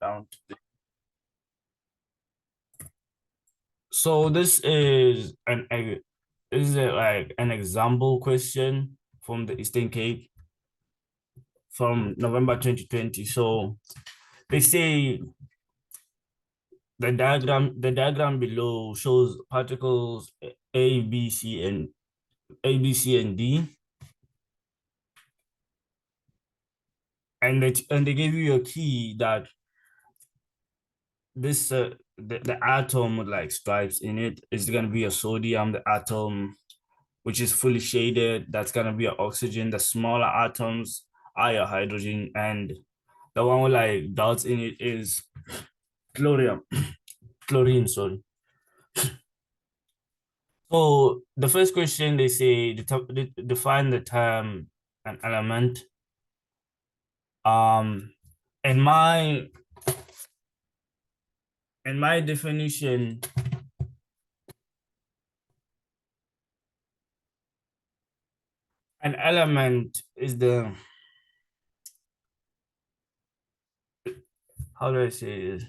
down to this. So this is like an example question from the Eastern Cape from November 2020. So they say the diagram below shows particles A, B, C, and A, B, C, and D. And they give you a key that this the atom with like stripes in it is going to be a sodium. The atom which is fully shaded, that's going to be an oxygen. The smaller atoms are your hydrogen, and the one with like dots in it is chlorine. Chlorine, sorry. So the first question they say define the term an element. Um, in my definition, an element is the, how do I say it?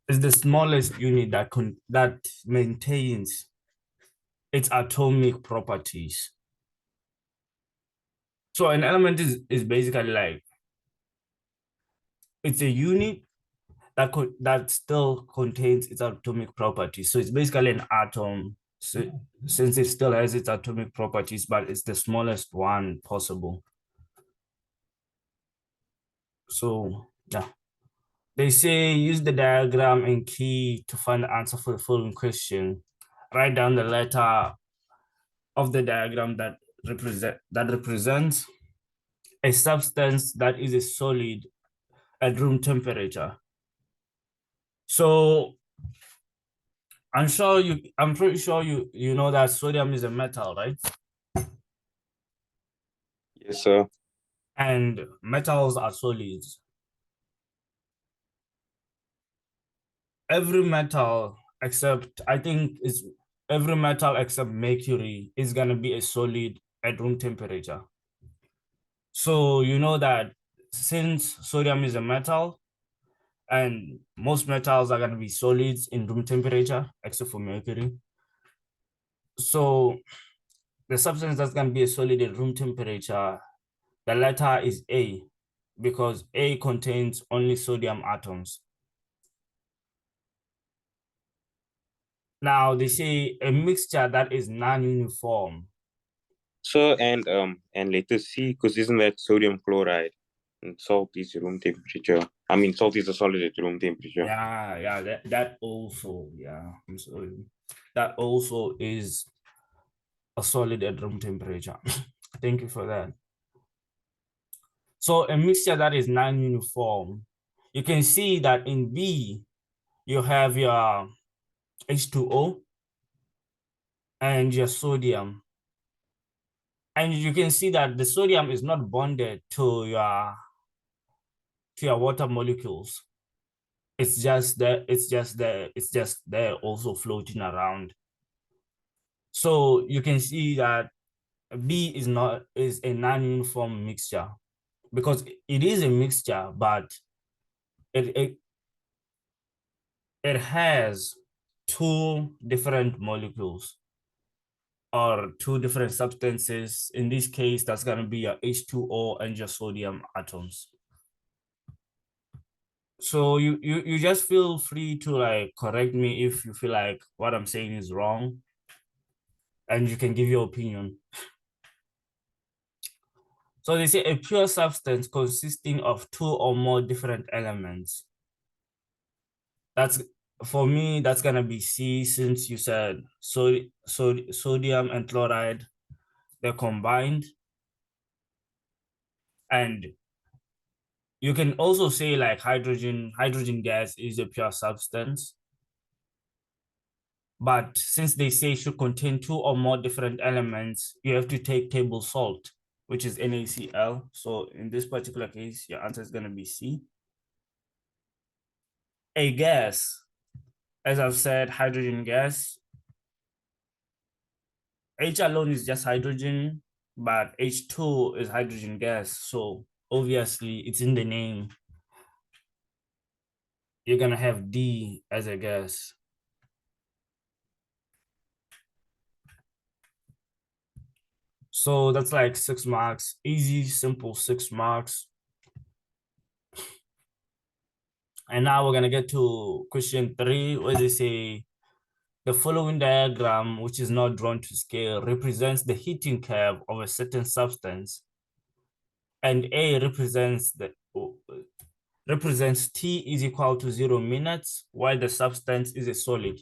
Is the smallest unit that maintains its atomic properties. So an element is basically like it's a unit that still contains its atomic properties. So it's basically an atom, since it still has its atomic properties, but it's the smallest one possible. So yeah, they say use the diagram and key to find the answer for the following question. Write down the letter of the diagram that represents a substance that is a solid at room temperature. So I'm pretty sure you know that sodium is a metal, right? Yes, sir. And metals are solids. Every metal except, I think it's every metal except mercury is gonna be a solid at room temperature. So you know that since sodium is a metal and most metals are gonna be solids in room temperature except for mercury. So the substance that's gonna be a solid at room temperature, the letter is A because A contains only sodium atoms. Now they say a mixture that is non-uniform. So and letter C, because isn't that sodium chloride? And salt is room temperature. I mean, salt is a solid at room temperature. Yeah, that also, yeah, I'm sorry. That also is a solid at room temperature. Thank you for that. So a mixture that is non-uniform, you can see that in B, you have your H2O and your sodium. And you can see that the sodium is not bonded to your water molecules. It's just there also floating around. So you can see that B is a non-uniform mixture because it is a mixture, but it it, it has two different molecules or two different substances. In this case, that's going to be your H2O and your sodium atoms. So you just feel free to like correct me if you feel like what I'm saying is wrong, and you can give your opinion. So they say a pure substance consisting of two or more different elements. That's for me, that's gonna be C, since you said sodium and chloride, they're combined. And you can also say like hydrogen gas is a pure substance. But since they say should contain two or more different elements, you have to take table salt, which is NaCl. So in this particular case, your answer is going to be C. A gas, as I've said, hydrogen gas. H alone is just hydrogen, but H2 is hydrogen gas. So obviously it's in the name. You're gonna have D as a guess. So that's like 6 marks. Easy, simple 6 marks. And now we're gonna get to question 3, where they say the following diagram, which is not drawn to scale, represents the heating curve of a certain substance, and A represents T is equal to 0 minutes, while the substance is a solid.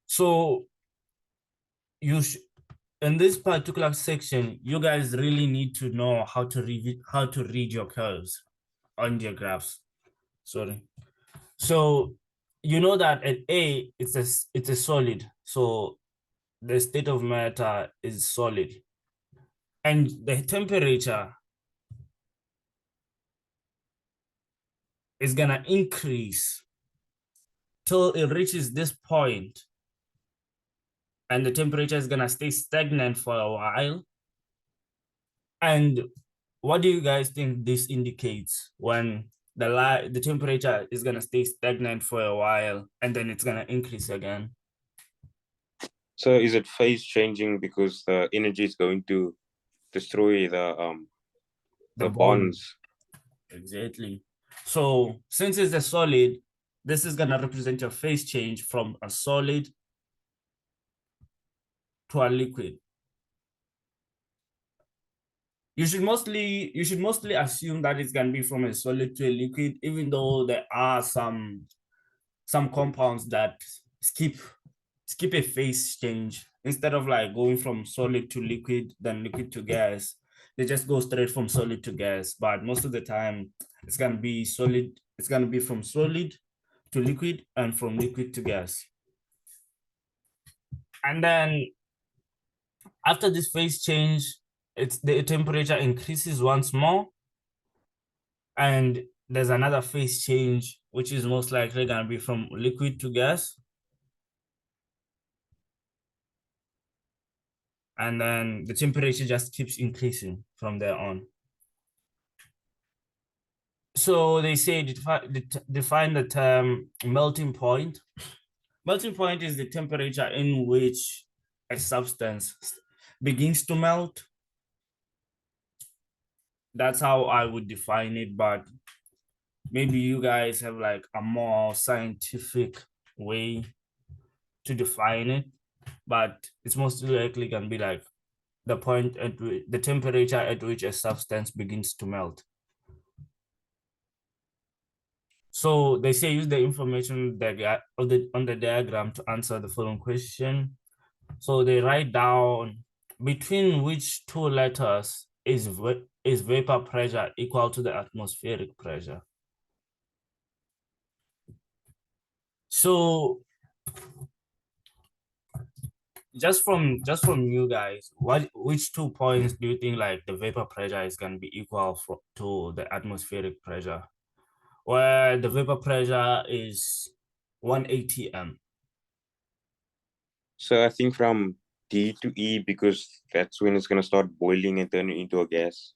So you in this particular section, you guys really need to know how to read your curves on your graphs. Sorry. So you know that at A it's a solid. So the state of matter is solid. And the temperature is gonna increase till it reaches this point, and the temperature is gonna stay stagnant for a while. And what do you guys think this indicates when the temperature is gonna stay stagnant for a while and then it's gonna increase again? So is it phase changing because the energy is going to destroy the bond. bonds? Exactly. So since it's a solid, this is gonna represent your phase change from a solid to a liquid. You should mostly assume that it's gonna be from a solid to a liquid, even though there are some compounds that skip a phase change. Instead of like going from solid to liquid, then liquid to gas, they just go straight from solid to gas. But most of the time, it's gonna be solid. It's gonna be from solid to liquid and from liquid to gas. And then after this phase change, it's the temperature increases once more, and there's another phase change, which is most likely gonna be from liquid to gas. And then the temperature just keeps increasing from there on. So they say define the term melting point. Melting point is the temperature in which a substance begins to melt. That's how I would define it, but maybe you guys have like a more scientific way to define it. But it's most likely gonna be like the point at the temperature at which a substance begins to melt. So they say use the information on the diagram to answer the following question. So they write down between which two letters is vapor pressure equal to the atmospheric pressure. So just from you guys, which 2 points do you think like the vapor pressure is going to be equal to the atmospheric pressure, where the vapor pressure is 1 atm? So I think from D to E, because that's when it's gonna start boiling and turning into a gas.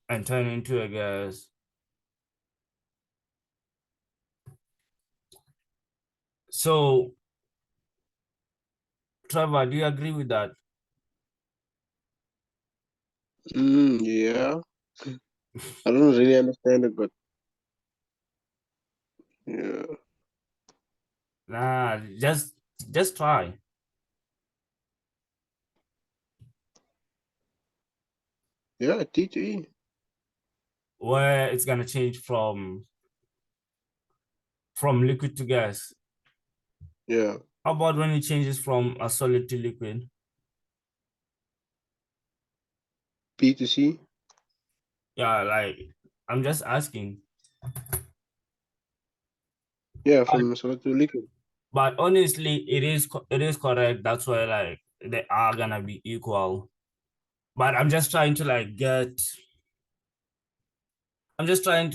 And turn into a gas. So Trevor, do you agree with that? Yeah. I don't really understand it, but yeah. Nah, just try. Yeah, T to E. Where it's gonna change from liquid to gas. Yeah. How about when it changes from a solid to liquid? B to C. Yeah, like I'm just asking. Yeah, But, from solid to liquid. but honestly, it is correct. That's why like they are gonna be equal. But I'm just trying to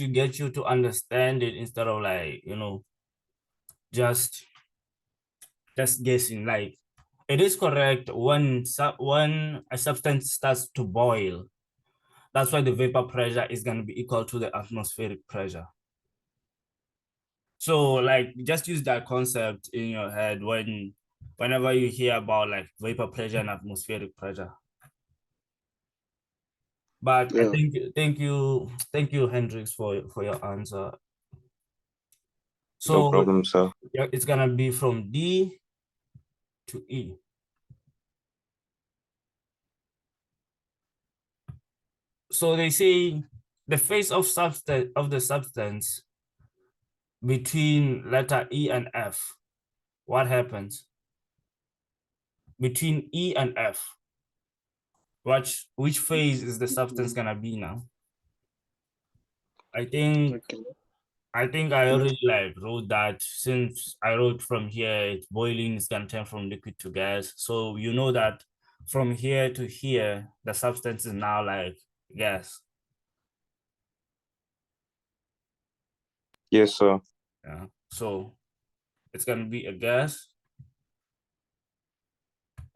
get you to understand it instead of like, just guessing. Like it is correct when a substance starts to boil, That's why the vapor pressure is going to be equal to the atmospheric pressure. So like just use that concept in your head whenever you hear about like vapor pressure and atmospheric pressure. But I Yeah. think thank you, Hendrix, for your answer. No So problem, sir. yeah, it's gonna be from D to E. So they say the phase of the substance between letter E and F. What happens between E and F? Which phase is the substance gonna be now? I think Okay. I think I already like wrote that. Since I wrote from here, it's boiling, it's gonna turn from liquid to gas. So you know that from here to here, the substance is now like gas. Yes, sir. Yeah. So it's gonna be a gas.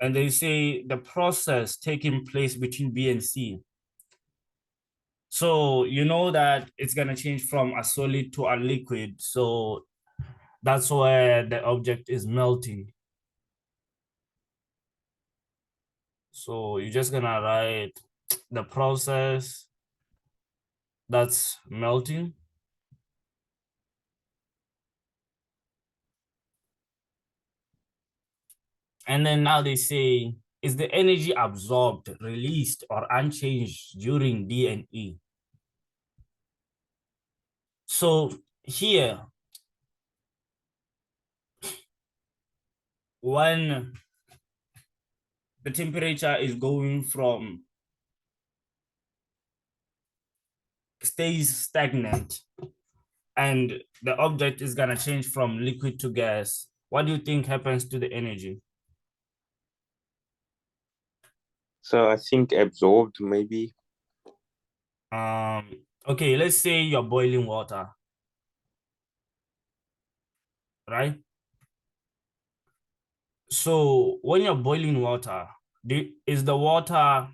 And they say the process taking place between B and C. So you know that it's gonna change from a solid to a liquid. So that's where the object is melting. So you're just gonna write the process that's melting. And then now they say, is the energy absorbed, released, or unchanged during D and E? So here, when the temperature is going from stays stagnant and the object is gonna change from liquid to gas, what do you think happens to the energy? So I think absorbed, maybe. Okay, let's say you're boiling water, right? So when you're boiling water, is the water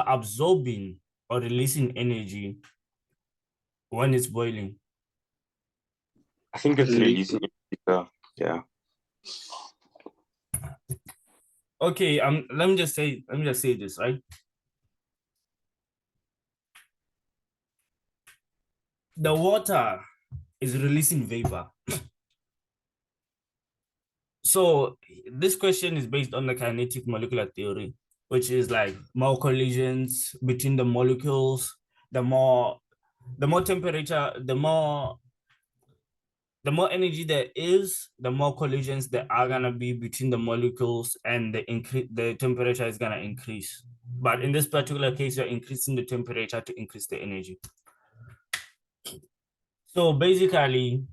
absorbing or releasing energy when it's boiling? I think it's Liquid. releasing it, sir. Yeah. Okay, let me just say this, right? The water is releasing vapor. So this question is based on the kinetic molecular theory, which is like more collisions between the molecules, the more temperature, the more energy there is, the more collisions there are gonna be between the molecules, and the temperature is gonna increase. But in this particular case, you're increasing the temperature to increase the energy. So basically,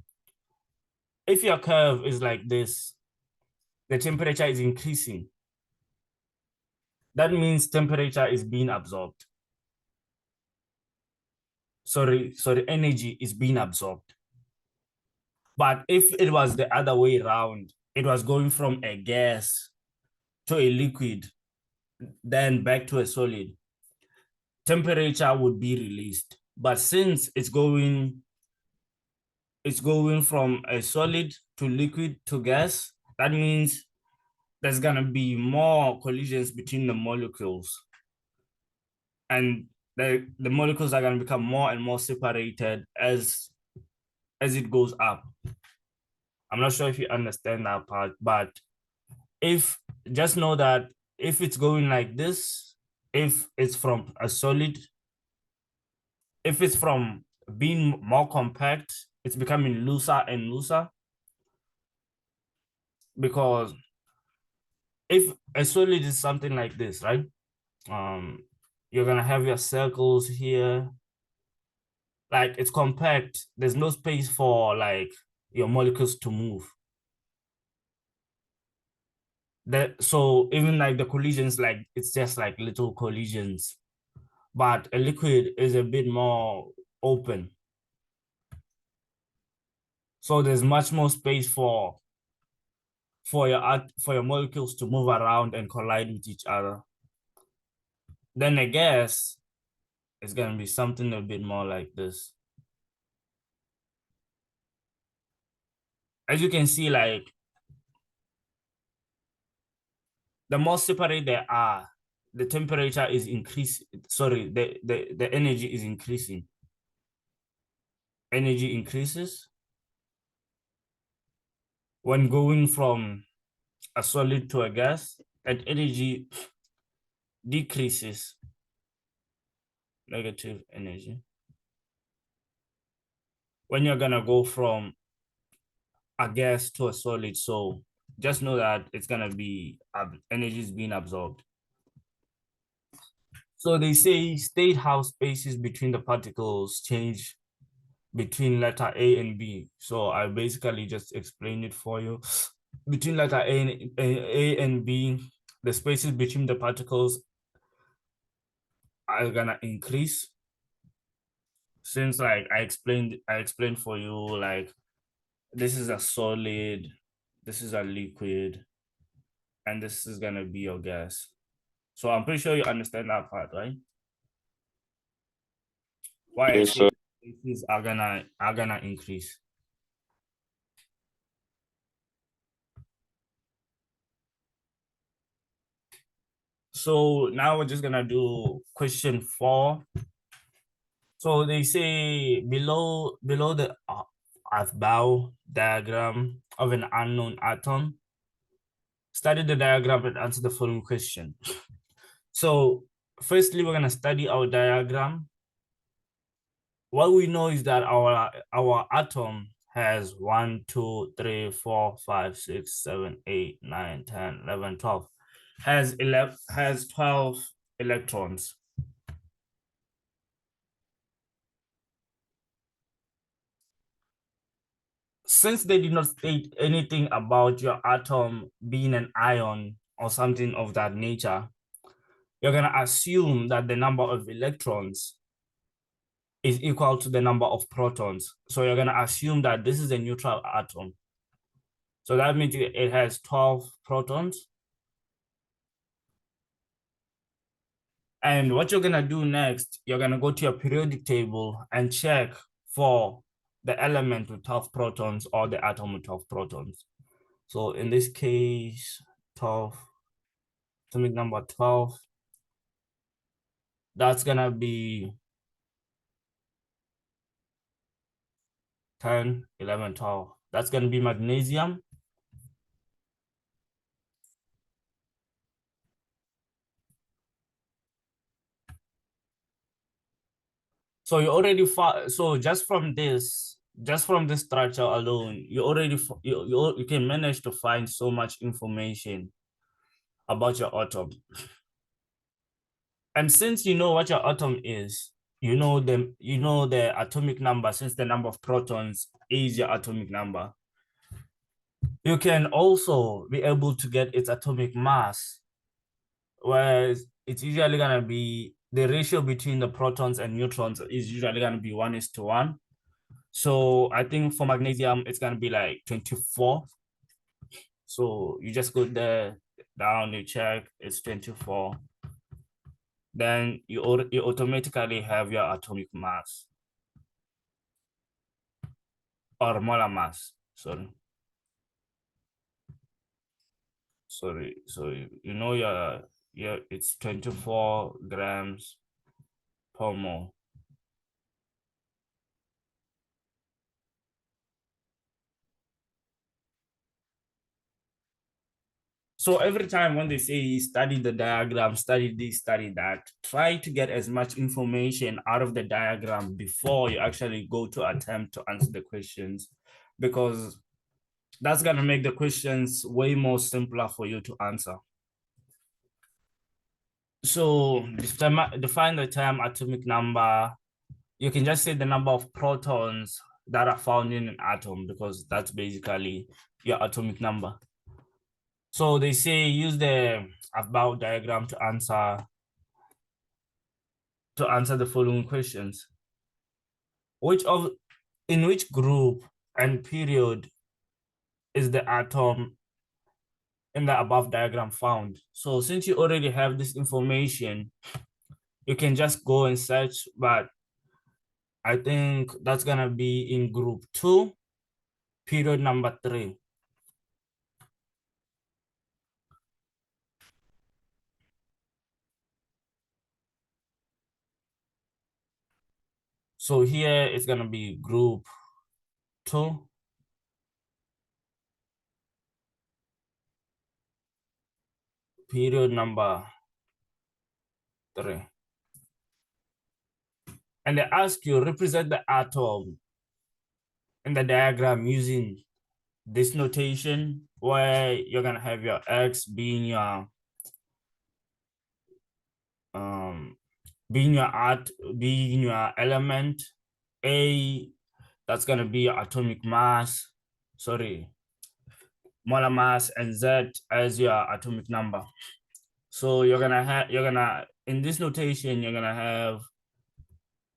if your curve is like this, the temperature is increasing. That means temperature is being absorbed. Sorry, energy is being absorbed. But if it was the other way around, it was going from a gas to a liquid, then back to a solid, temperature would be released. But since it's going from a solid to liquid to gas, that means there's gonna be more collisions between the molecules, and the molecules are gonna become more and more separated as it goes up. I'm not sure if you understand that part, but if just know that if it's going like this, if it's from a solid, if it's from being more compact, it's becoming looser and looser. Because if a solid is something like this, right? You're gonna have your circles here. Like it's compact. There's no space for like your molecules to move. So even like the collisions, like it's just like little collisions. But a liquid is a bit more open. So there's much more space for your molecules to move around and collide with each other. Then a gas is going to be something a bit more like this. As you can see, like, the more separate they are, the temperature is increasing. Sorry, the energy is increasing. Energy increases when going from a solid to a gas, and energy decreases, negative energy, when you're gonna go from a gas to a solid. So just know that it's gonna be energy is being absorbed. So they say state how spaces between the particles change between letter A and B. So I basically just explained it for you. Between letter A and B, the spaces between the particles are gonna increase. Since like I explained for you, like, this is a solid, this is a liquid, and this is gonna be your gas. So I'm pretty sure you understand that part, right? Why I Yes, say sir. spaces are gonna increase. So now we're just gonna do question 4. So they say below the Aufbau diagram of an unknown atom, study the diagram and answer the following question. So firstly, we're gonna study our diagram. What we know is that our atom has 1, 2, 3, 4, 5, 6, 7, 8, 9, 10, 11, 12. Has 12 electrons. Since they did not state anything about your atom being an ion or something of that nature, you're going to assume that the number of electrons is equal to the number of protons. So you're going to assume that this is a neutral atom. So that means it has 12 protons. And what you're going to do next, you're going to go to your periodic table and check for the element with 12 protons or the atom with 12 protons. So in this case, 12, atomic number 12, that's gonna be 10, 11, 12. That's gonna be magnesium. So you already so just from this structure alone, you can manage to find so much information about your atom. And since you know what your atom is, you know the atomic number, since the number of protons is your atomic number. You can also be able to get its atomic mass, where it's usually gonna be the ratio between the protons and neutrons is usually gonna be 1:1. So I think for magnesium, it's gonna be like 24. So you just go there, down, you check, it's 24. Then you automatically have your atomic mass or molar mass. Sorry. So you know your it's 24 grams per mole. So every time when they say study the diagram, study this, study that, try to get as much information out of the diagram before you actually go to attempt to answer the questions, because that's gonna make the questions way more simpler for you to answer. So define the term atomic number. You can just say the number of protons that are found in an atom, because that's basically your atomic number. So they say use the about diagram to answer the following questions. In which group and period is the atom in the above diagram found? So since you already have this information, you can just go and search, but I think that's gonna be in group 2, period number 3. So here it's gonna be group 2, period number 3. And they ask you represent the atom in the diagram using this notation, where you're gonna have your X being your being your element, A, that's gonna be your atomic mass, molar mass, and Z as your atomic number. So you're gonna in this notation, you're gonna have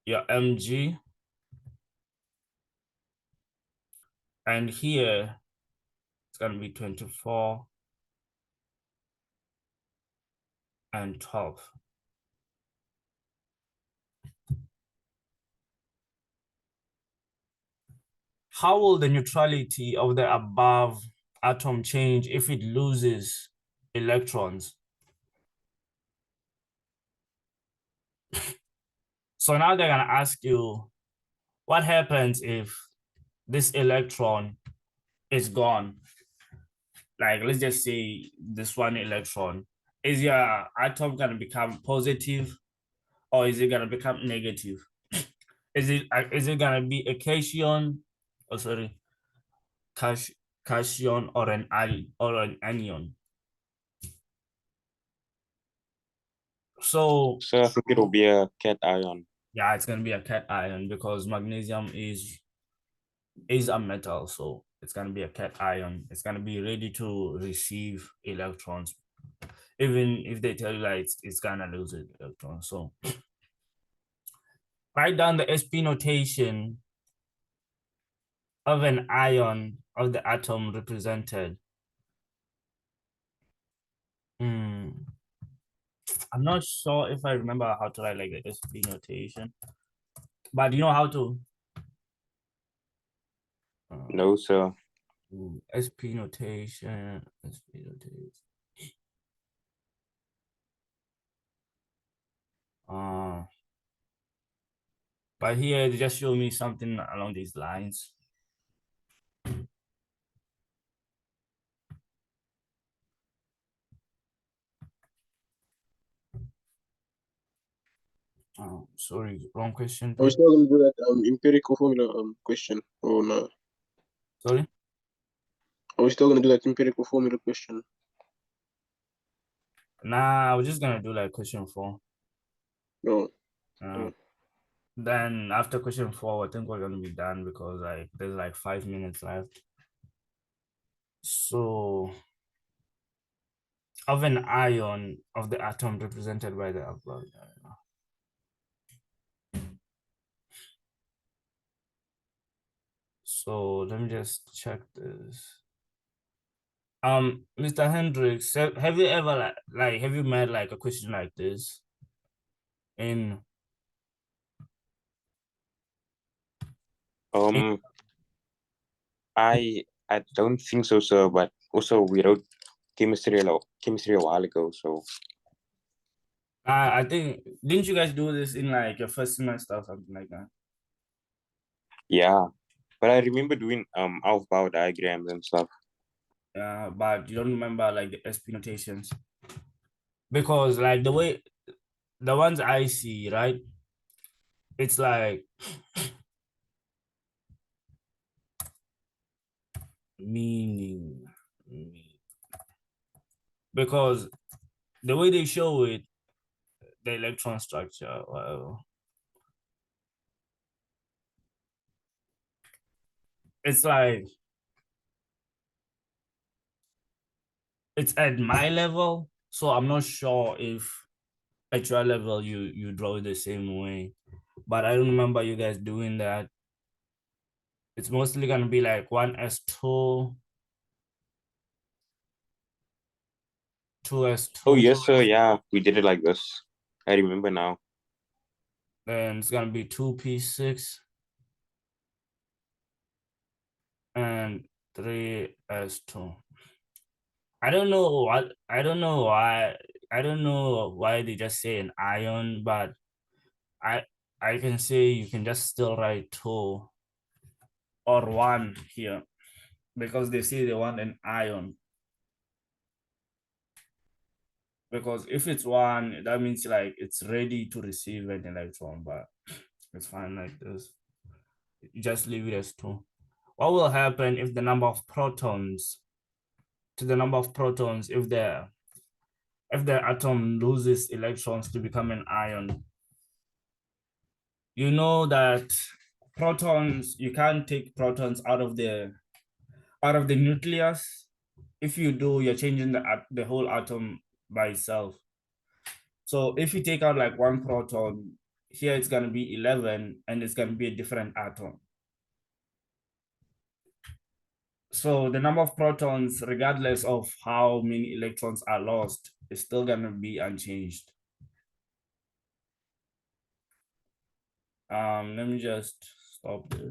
your Mg, and here it's gonna be 24 and 12. How will the neutrality of the above atom change if it loses electrons? So now they're gonna ask you, what happens if this electron is gone? Like, let's just say this one electron. Is your atom gonna become positive, or is it gonna become negative? Is it gonna be a cation, cation, or an anion? So I think it'll be a cation. yeah, it's gonna be a cation because magnesium is a metal, so it's gonna be a cation. It's gonna be ready to receive electrons, even if they tell you like it's gonna lose electrons. So write down the sp notation of an ion of the atom represented. I'm not sure if I remember how to write like the sp notation, but you know how to? No, sir. sp notation. But here they just show me something along these lines. Oh, sorry, wrong question. Are we still gonna do that empirical formula question or no? Sorry? Are we still gonna do that empirical formula question? Nah, we're just gonna do like question 4. No. Then after question 4, I think we're gonna be done because like there's like 5 minutes left. So of an ion of the atom represented by the above. So let me just check this. Mr. Hendricks, have you ever have you made like a question like this in I don't think so, sir, but also we wrote chemistry a while ago, so I think, didn't you guys do this in like your first semester or something like that? yeah. But I remember doing Aufbau diagrams and stuff. Yeah, but you don't remember like the SP notations? Because like the ones I see, right? It's like meaning. Because the way they show it, the electron structure, whatever. It's like it's at my level, so I'm not sure if at your level you draw it the same way. But I don't remember you guys doing that. It's mostly gonna be like 1s2, 2s2. Oh yes, sir. Yeah, we did it like this. I remember now. then it's gonna be 2p6 and 3s2. I don't know why they just say an ion, but I can say you can just still write 2 or 1 here because they say they want an ion. Because if it's 1, that means like it's ready to receive an electron, but it's fine like this. You just leave it as 2. What will happen if the number of protons if the atom loses electrons to become an ion? You know that protons, you can't take protons out of the nucleus. If you do, you're changing the whole atom by itself. So if you take out like 1 proton, here it's going to be 11 and it's going to be a different atom. So the number of protons, regardless of how many electrons are lost, is still going to be unchanged. Let me just stop this.